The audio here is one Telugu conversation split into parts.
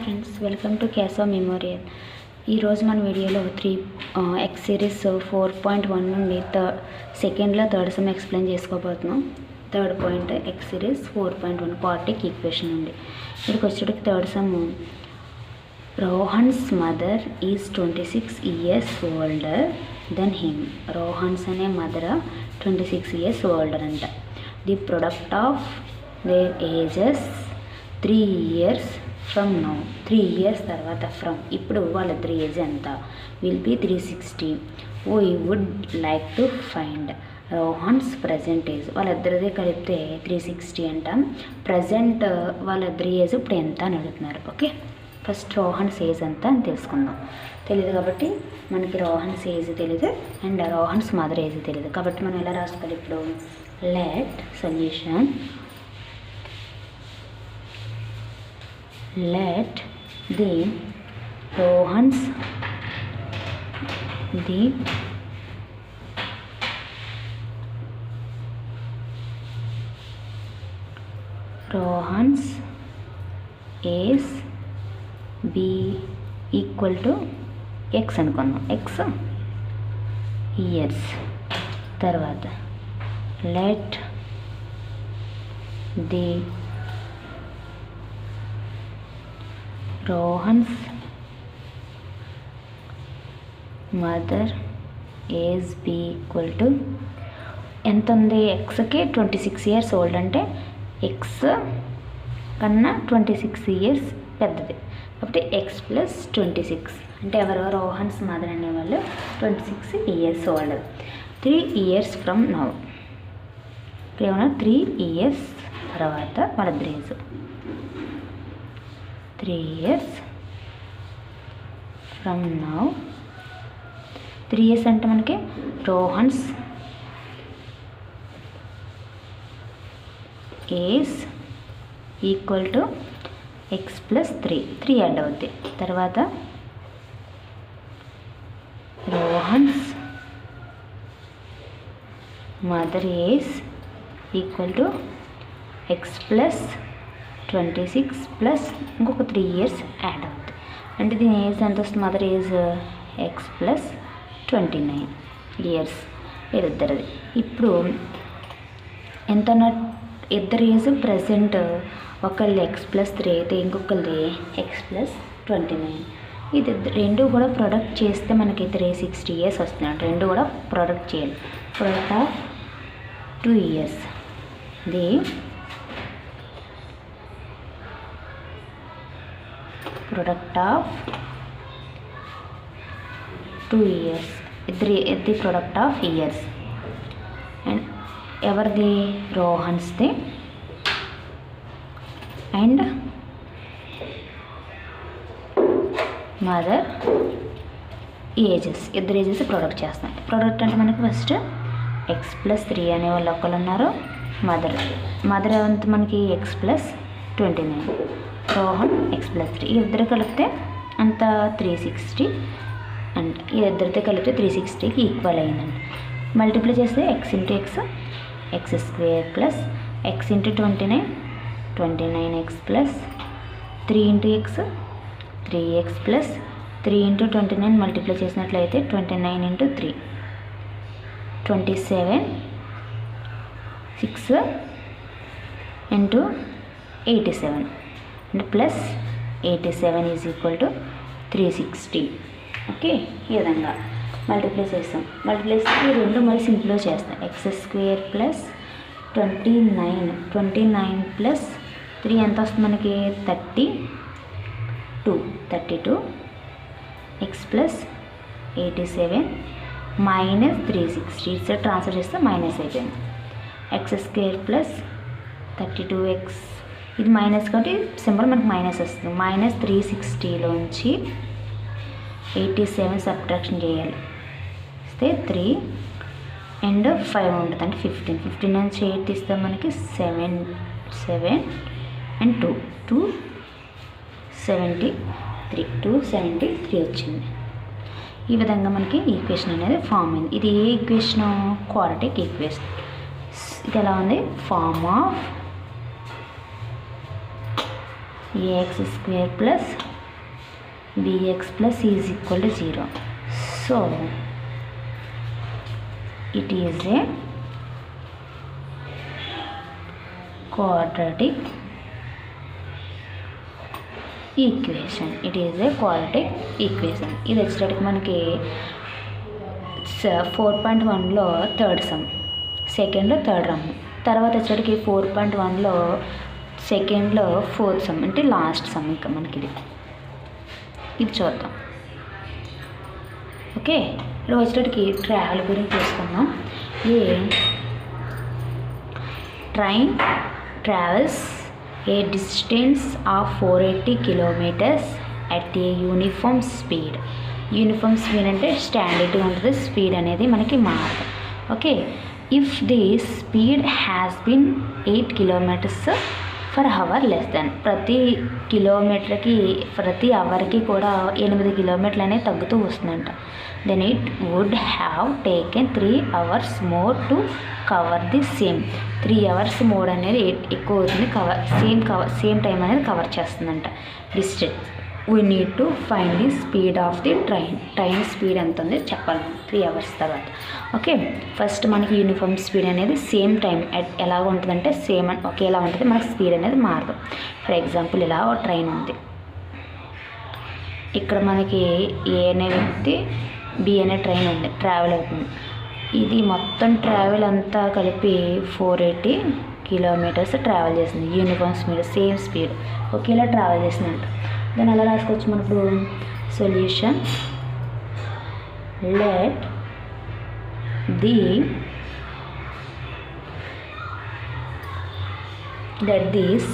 ఫ్రెండ్స్, వెల్కమ్ టు క్యాసో మెమోరియల్. ఈరోజు మన వీడియోలో ఎక్స్ సిరీస్ 4.1 నుండి సెకండ్లో థర్డ్ సమ్ ఎక్స్ప్లెయిన్ చేసుకోబోతున్నాం. Third point X series 4.1 quadratic equation నుండి ఇక్కడికి వచ్చేటికి third sum. Rohan's mother is 26 years older than him. Rohan's అనే మదర్ 26 years older అంట. The product of their ages 3 years from now. 3 years తర్వాత ఫ్రమ్ ఇప్పుడు వాళ్ళిద్దరి ఏజ్ ఎంత will be 360. We would like to find Rohan's present age. వాళ్ళిద్దరిది కలిపితే 360 అంట. ప్రజెంట్ వాళ్ళిద్దరి ఏజ్ ఇప్పుడు ఎంత అని అడుగుతున్నారు. ఓకే, ఫస్ట్ రోహన్స్ ఏజ్ ఎంత అని తెలుసుకుందాం. తెలియదు కాబట్టి మనకి రోహన్స్ ఏజ్ తెలియదు అండ్ రోహన్స్ మదర్ ఏజ్ తెలియదు కాబట్టి మనం ఎలా రాసుకోవాలి ఇప్పుడు? Let solution let the Rohan's is b equal to x అనుకుందాం. x years. తర్వాత let the Rohan's mother age be equal to ఎంత ఉంది? ఎక్స్కి 26 years ఓల్డ్ అంటే ఎక్స్ కన్నా 26 years పెద్దది కాబట్టి ఎక్స్ ప్లస్ 26 అంటే ఎవరో రోహన్స్ మదర్ అనేవాళ్ళు 26 years old. 3 years from now. ఏమన్నా 3 years తర్వాత వాళ్ళిద్దరి age 3 years from now. 3 years అంటే మనకి Rohan's age equal to X plus 3 add అవుద్ది. తర్వాత Rohan's mother age equal to X plus 26 plus ఇంకొక 3 years యాడ్ అవుతుంది. అంటే దీని ఏజ్ ఎంత వస్తుంది? Mother age X plus 29 years ఇద్దరిది. ఇప్పుడు ఎంత? ఇద్దరు ఏజ్ ప్రజెంట్ ఒకళ్ళు ఎక్స్ ప్లస్ 3 అయితే ఇంకొకరిది ఎక్స్ ప్లస్ 29. ఇది రెండు కూడా ప్రొడక్ట్ చేస్తే మనకి 360 years వస్తున్నాయి. రెండు కూడా ప్రొడక్ట్ చేయాలి. Product of 2 years. The product of 2 years. the product of years and everdi Rohan's the and mother ages. ఇద్దరు ఏజెస్ ప్రొడక్ట్ చేస్తాం. ప్రొడక్ట్ అంటే మనకి ఫస్ట్ ఎక్స్ ప్లస్ 3 అనే వాళ్ళు ఒకళ్ళు ఉన్నారు. మదర్ ఎంత మనకి X plus 29, Rohan X plus 3. ఇద్దరు కలిపితే అంత 360 అండ్ ఇద్దరితో కలిపితే 360కి ఈక్వల్ అయిందండి. మల్టిప్లై చేస్తే X into X square plus X into 29 X plus 3 into X 3x plus 3 into 29 multiply చేసినట్లయితే 29 into 3 27 6 into 87 and plus 87 is equal to 360. Okay, ఈ విధంగా మల్టిప్లై చేస్తాం. మల్టిప్లై చేస్తే రెండు మళ్ళీ సింప్లిఫై చేస్తాం. ఎక్స్ స్క్వేర్ ప్లస్ 29 ప్లస్ 3 ఎంత వస్తుంది మనకి? 32 X plus 87 minus 360. It's transfer చేస్తే మైనస్ అయిపోయింది. ఎక్స్ స్క్వేర్ ప్లస్ 32x ఇది మైనస్ కాబట్టి సింబల్ మనకు మైనస్ వస్తుంది. మైనస్ 360లోంచి 87 సబ్ట్రాక్షన్ చేయాలి. ఇస్తే 3 అండ్ 5 ఉంటుంది అంటే 15 నుంచి 8 తీస్తే మనకి 7 అండ్ 273 వచ్చింది. ఈ విధంగా మనకి ఈక్వేషన్ అనేది ఫామ్ అయింది. ఇది ఏ ఈక్వేషన్? Quadratic equation. ఇది ఎలా ఉంది? Form of ax square plus bx plus c is equal to 0. So it is a quadratic equation. It is a quadratic equation. ఇది వచ్చేటప్పటికి మనకి 4.1లో థర్డ్ సమ్, సెకండ్లో థర్డ్ రమ్, తర్వాత వచ్చేటప్పటికి 4.1లో సెకండ్లో ఫోర్త్ సమ్, అంటే లాస్ట్ సమ్. ఇంకా మనకి ఇది చూద్దాం. ఓకే, ఇప్పుడు వచ్చేటప్పటికి ట్రావెల్ గురించి చూసుకుందాం. A train travels a distance of 480 kilometers at a uniform speed. Uniform speed అంటే స్టాండర్డ్గా ఉంటుంది, స్పీడ్ అనేది మనకి మారదు. Okay, if the speed has been 8 kilometers per hour less than, ప్రతి కిలోమీటర్కి ప్రతి అవర్కి కూడా 8 kilometers అనేది తగ్గుతూ వస్తుందంట. Then it would have taken 3 hours more to cover the same. 3 hours more అనేది ఎక్కువ అవుతుంది, సేమ్ టైం అనేది కవర్ చేస్తుందంట distance. We need to find the speed of the train speed ఎంత ఉంది చెప్పాలి 3 hours తర్వాత. ఓకే, ఫస్ట్ మనకి యూనిఫామ్ స్పీడ్ అనేది సేమ్ టైం ఎలాగ ఉంటుందంటే సేమ్ ఒకేలా ఉంటుంది, మనకి స్పీడ్ అనేది మారదు. ఫర్ ఎగ్జాంపుల్ ఇలా ఒక ట్రైన్ ఉంది, ఇక్కడ మనకి ఏ అనే వ్యక్తి బి అనే ట్రైన్ ఉంది, ట్రావెల్ అవుతుంది. ఇది మొత్తం ట్రావెల్ అంతా కలిపి 480 kilometers ట్రావెల్ చేసింది. యూనిఫామ్ స్పీడ్, సేమ్ స్పీడ్, ఒకేలా ట్రావెల్ చేసిందంట. దాన్ని అలా రాసుకోవచ్చు మనం ఇప్పుడు. Solution let the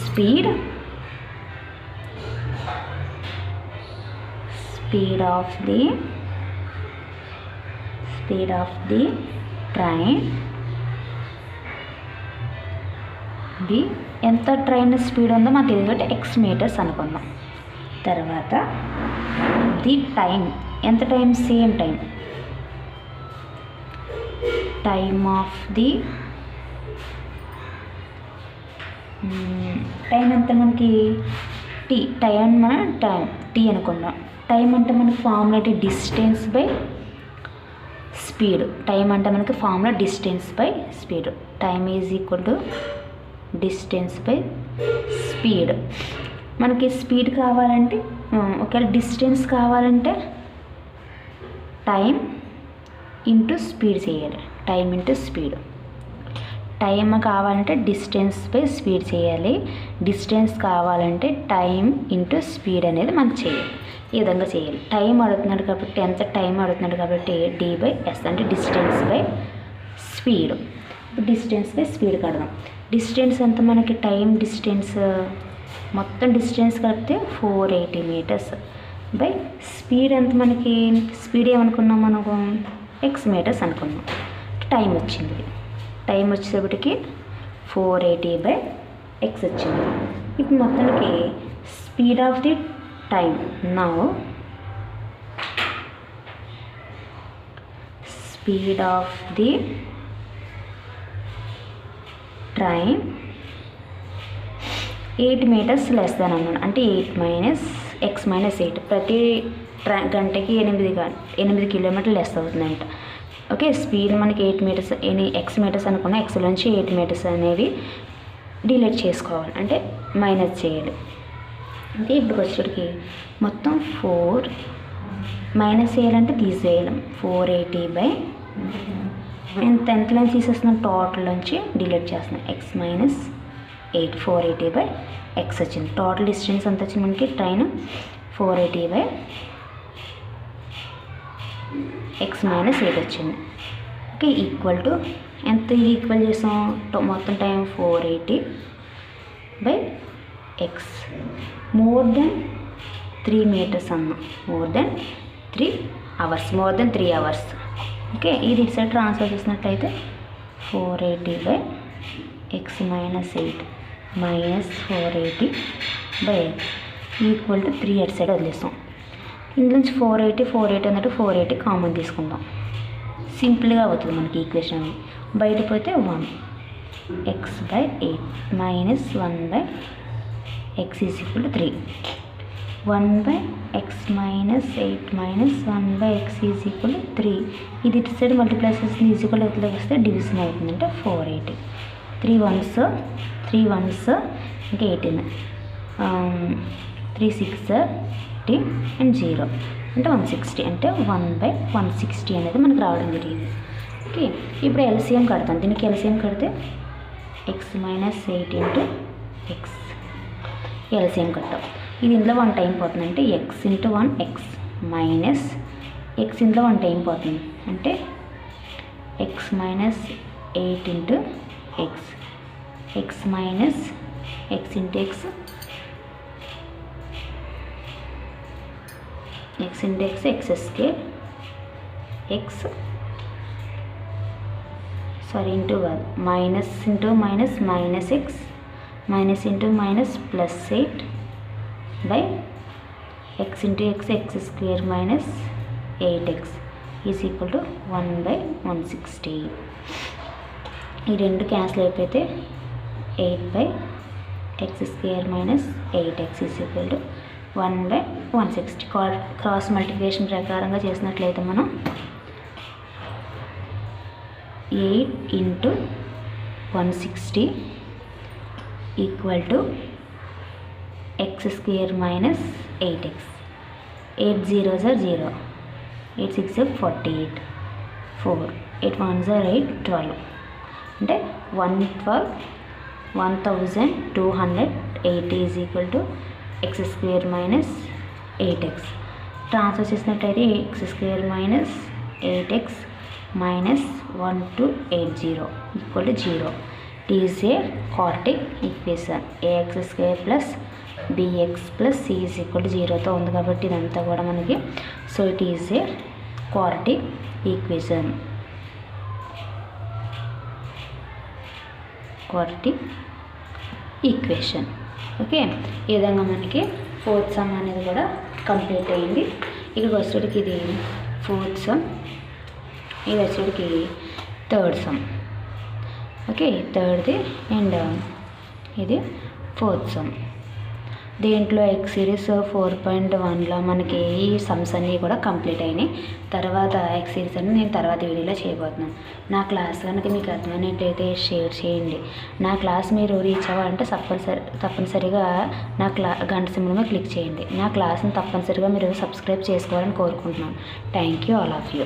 speed of the train be, ఎంత ట్రైన్ స్పీడ్ ఉందో మనకు తెలియదు కాబట్టి x meters అనుకుందాం. తర్వాత ది టైం, ఎంత time, same time of the time ఎంత మనకి టీ, టైం మన టైం టీ అనుకుందాం. టైం అంటే మనకి ఫార్ములా అంటే డిస్టెన్స్ బై స్పీడ్. టైం అంటే మనకి formula distance by speed. Time is equal to distance by speed. మనకి స్పీడ్ కావాలంటే, ఒకవేళ డిస్టెన్స్ కావాలంటే టైం ఇంటూ స్పీడ్ చేయాలి. Time into speed. టైం కావాలంటే డిస్టెన్స్ బై స్పీడ్ చేయాలి, డిస్టెన్స్ కావాలంటే టైం ఇంటూ స్పీడ్ అనేది మనకు చేయాలి. ఈ విధంగా చేయాలి. టైం అడుగుతున్నాడు కాబట్టి, ఎంత టైం అడుగుతున్నాడు కాబట్టి d/s అంటే డిస్టెన్స్ బై స్పీడ్. ఇప్పుడు డిస్టెన్స్ బై స్పీడ్ కడదాం. డిస్టెన్స్ ఎంత మనకి, టైం డిస్టెన్స్ మొత్తం డిస్టెన్స్ కలిపితే 480 meters బై స్పీడ్ ఎంత మనకి, స్పీడ్ ఏమనుకున్నాం మనకు x meters అనుకున్నాం. టైం వచ్చింది, టైం వచ్చేటప్పటికి 480/x వచ్చింది. ఇప్పుడు మొత్తానికి speed of the time now speed of the train 8 meters less than అన్నాడు. అంటే 8 - x - 8 ప్రతి గంటకి 8 kilometers లెస్ అవుతుందంట. ఓకే, స్పీడ్ మనకి 8 meters, x meters అనుకున్నా, xలోంచి 8 meters అనేవి డిలీట్ చేసుకోవాలి, అంటే మైనస్ చేయాలి. అంటే ఇప్పుడు వచ్చేటికి మొత్తం 4 మైనస్ చేయాలంటే తీసేయాలి. 480 ఎంతలో తీసేస్తున్నాం, టోటల్ నుంచి డిలీట్ చేస్తున్నాం. x - 8 480/x వచ్చింది. టోటల్ డిస్టెన్స్ ఎంత వచ్చింది మనకి, ట్రైన్ 480/x - 8 వచ్చింది. ఓకే, ఈక్వల్ టు ఎంత ఈక్వల్ చేసాం, మొత్తం time 480/x more than 3 meters అన్నాం. More than 3 hours. ఓకే, ఇది ఇటు సైడ్ ట్రాన్స్ఫర్ చేసినట్లయితే 480/x - 8 -480/x ఈక్వల్ టు 3 అటు సైడ్ వదిలేస్తాం. ఇందులోంచి 480 అన్నట్టు 480 కామన్ తీసుకుందాం. సింపుల్గా అవుతుంది మనకి ఈక్వేషన్. బయట పోతే 1 x/8 -1/x is equal to 3. 1/x minus 8 minus 1/x is equal 3. ఇది ఇటు సైడ్ మల్టిప్లై చేస్తుంది, ఈజ్ ఈక్వల్ ఇట్లా వస్తే డివిజన్ అవుతుంది, అంటే 480. 3 1s ఇంకా 18, 3 6 10 అండ్ 0 అంటే 160, అంటే 1/160 అనేది మనకు రావడం జరిగింది. ఓకే, ఇప్పుడు ఎల్సిఎం కడతాం. దీనికి ఎల్సిఎం కడితే x minus 8 into x LCM కట్టాం. ఇది ఇందులో 1 టైం పోతుంది, అంటే x into 1 x minus x ఇందులో 1 టైం పోతుంది, అంటే x minus 8 into x minus x into x into x square into 1 minus into minus minus x minus into minus plus 8 by x into x square minus 8x is equal to 1/160. ఈ రెండు క్యాన్సిల్ అయిపోతే 8/x square minus 8x is equal to 1/160. Cross multiplication ప్రకారంగా చేసినట్లయితే మనం 8 into 160 equal to x square minus 8x. 8 zeros are 0, 8 6 are 48, 4 8 1s are 8, 12 అంటే 1280 is equal to x square minus 8x. Transfer చేసినట్లయితే x square minus 8x minus 1280 equal to 0. It is a quadratic equation. ax square plus bx plus c is equal to 0తో ఉంది కాబట్టి ఇదంతా కూడా మనకి, so it is a quadratic equation. Okay, ఈ విధంగా మనకి 4th సమ్ అనేది కూడా కంప్లీట్ అయింది. ఇక్కడ వచ్చేటికి ఇది 4th సమ్, ఇది వచ్చేటికి 3rd some. Okay, 3rd and ఇది 4th సమ్. దీంట్లో ఎక్స్ సిరీస్ 4.1లో మనకి ఈ సమ్స్ అన్నీ కూడా కంప్లీట్ అయినాయి. తర్వాత ఎక్స్ సిరీస్ అని నేను తర్వాత వీడియోలో చేయబోతున్నాను. నా క్లాస్ కనుక మీకు అర్థమైనట్లయితే షేర్ చేయండి. నా క్లాస్ మీరు రీచ్ అవ్వాలంటే తప్పనిసరిగా నా గంట సింబల్ మీద క్లిక్ చేయండి. నా క్లాస్ని తప్పనిసరిగా మీరు సబ్స్క్రైబ్ చేసుకోవాలని కోరుకుంటున్నాను. Thank you all of you.